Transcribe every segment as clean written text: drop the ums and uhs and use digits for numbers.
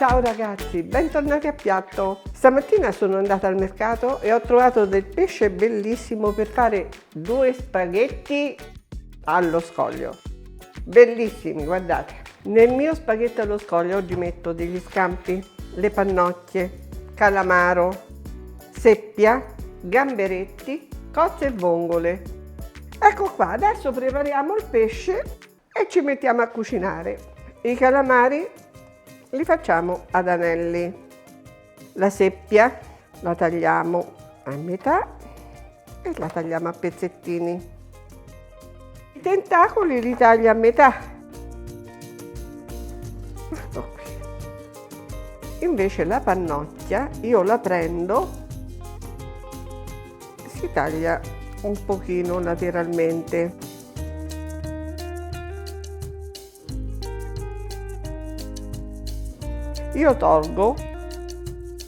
Ciao ragazzi, bentornati a piatto. Stamattina sono andata al mercato e ho trovato del pesce bellissimo per fare 2 spaghetti allo scoglio. Bellissimi, guardate. Nel mio spaghetto allo scoglio oggi metto degli scampi, le pannocchie, calamaro, seppia, gamberetti, cozze e vongole. Ecco qua, adesso prepariamo il pesce e ci mettiamo a cucinare. I calamari li facciamo ad anelli. La seppia la tagliamo a metà e la tagliamo a pezzettini. I tentacoli li taglio a metà. Ecco qui. Invece la pannocchia io la prendo, si taglia un pochino lateralmente. Io tolgo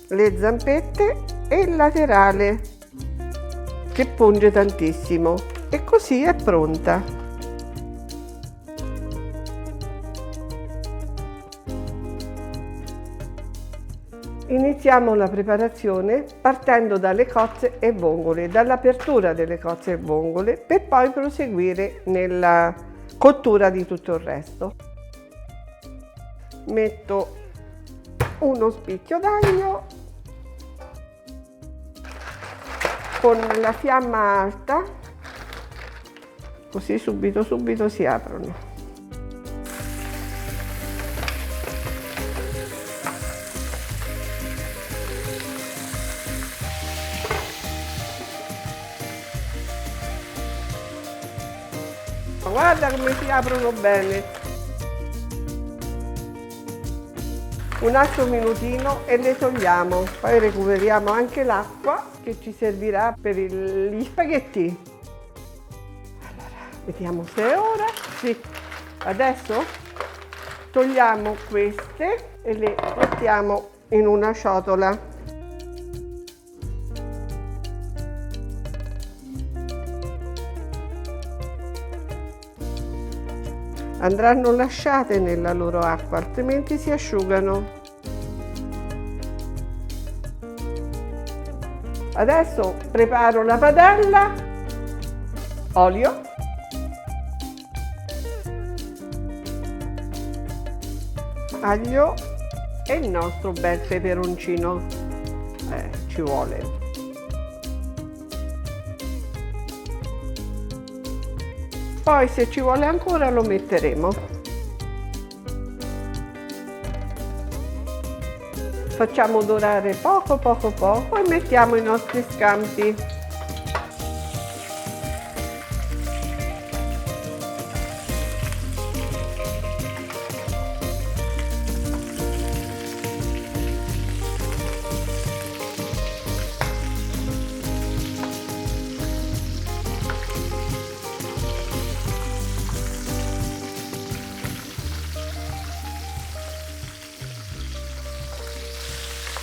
le zampette e il laterale che punge tantissimo e così è pronta. Iniziamo la preparazione partendo dalle cozze e vongole, dall'apertura delle cozze e vongole, per poi proseguire nella cottura di tutto il resto. Metto uno spicchio d'aglio con la fiamma alta, così subito si aprono. Guarda come si aprono bene. Un altro minutino e le togliamo, poi recuperiamo anche l'acqua che ci servirà per gli spaghetti. Allora, vediamo se è ora. Sì, adesso togliamo queste e le mettiamo in una ciotola. Andranno lasciate nella loro acqua, altrimenti si asciugano. Adesso preparo la padella, olio, aglio e il nostro bel peperoncino. Ci vuole. Poi se ci vuole ancora lo metteremo. Facciamo dorare poco e mettiamo i nostri scampi.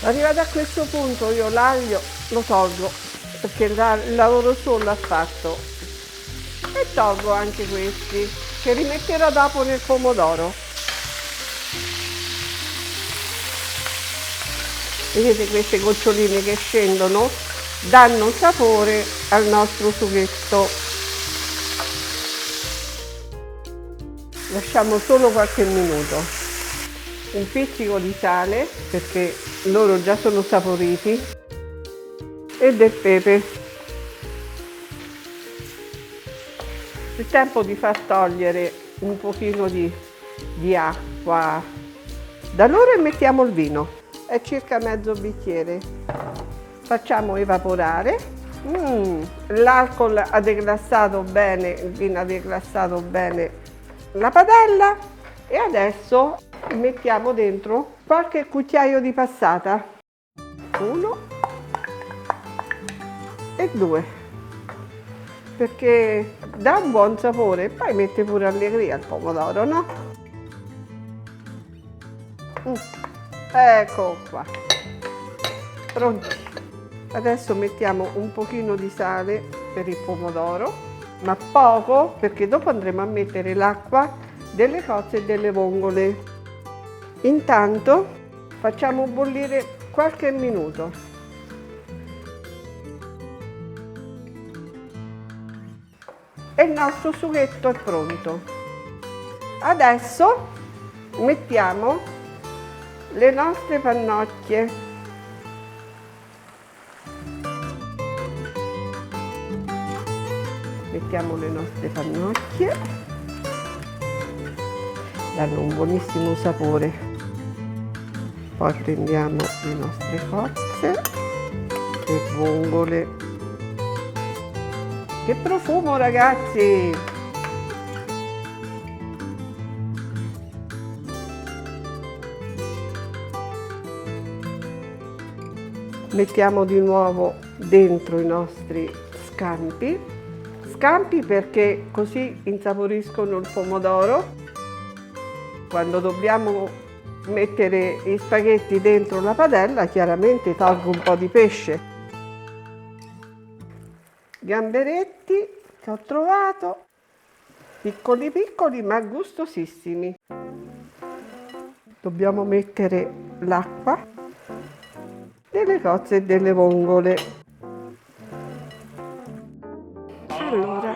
Arrivato a questo punto io l'aglio lo tolgo perché il lavoro solo l'ha fatto e tolgo anche questi che rimetterò dopo nel pomodoro. Vedete queste goccioline che scendono? Danno sapore al nostro sughetto. Lasciamo solo qualche minuto. Un pizzico di sale perché loro già sono saporiti e del pepe. Il tempo di far togliere un pochino di acqua da loro e mettiamo il vino, è circa mezzo bicchiere. Facciamo evaporare. L'alcol ha deglassato bene, il vino ha deglassato bene la padella e adesso mettiamo dentro qualche cucchiaio di passata, 1 e 2, perché dà un buon sapore e poi mette pure allegria al pomodoro, no? Ecco qua, pronti. Adesso mettiamo un pochino di sale per il pomodoro, ma poco perché dopo andremo a mettere l'acqua delle cozze e delle vongole. Intanto Facciamo bollire qualche minuto. E il nostro sughetto è pronto. Adesso mettiamo le nostre pannocchie. Mettiamo le nostre pannocchie, danno un buonissimo sapore. Poi prendiamo le nostre cozze e vongole. Che profumo, ragazzi! Mettiamo di nuovo dentro i nostri scampi. Scampi perché così insaporiscono il pomodoro. Quando dobbiamo mettere gli spaghetti dentro la padella, chiaramente tolgo un po' di pesce. Gamberetti che ho trovato, piccoli piccoli ma gustosissimi. Dobbiamo mettere l'acqua delle cozze e delle vongole. Allora,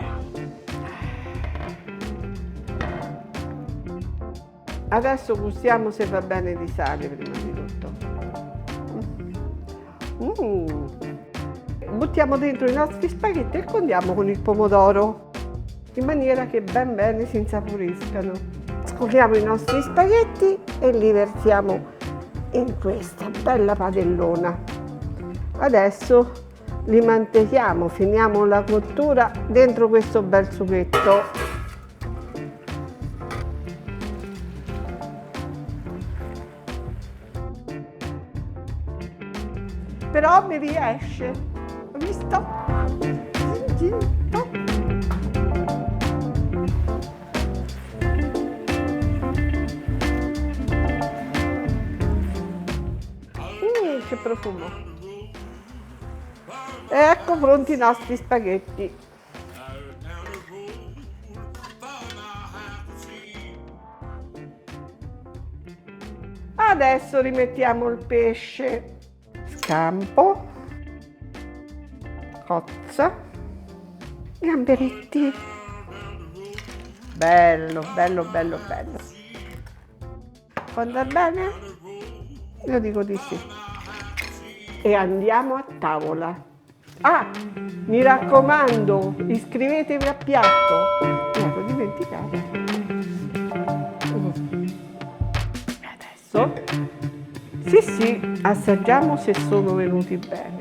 adesso gustiamo se va bene di sale prima di tutto. Buttiamo dentro i nostri spaghetti e condiamo con il pomodoro in maniera che ben bene si insaporiscano. Scoliamo i nostri spaghetti e li versiamo in questa bella padellona. Adesso li mantechiamo, finiamo la cottura dentro questo bel sughetto. Però mi riesce, ho visto? Che profumo! Ecco pronti i nostri spaghetti. Adesso rimettiamo il pesce, scampo, cozza, gamberetti. Bello, bello, bello, bello. Può andare bene? Io dico di sì. E andiamo a tavola. Ah, mi raccomando, iscrivetevi a piatto. Mi ero dimenticata. Adesso, sì, assaggiamo se sono venuti bene.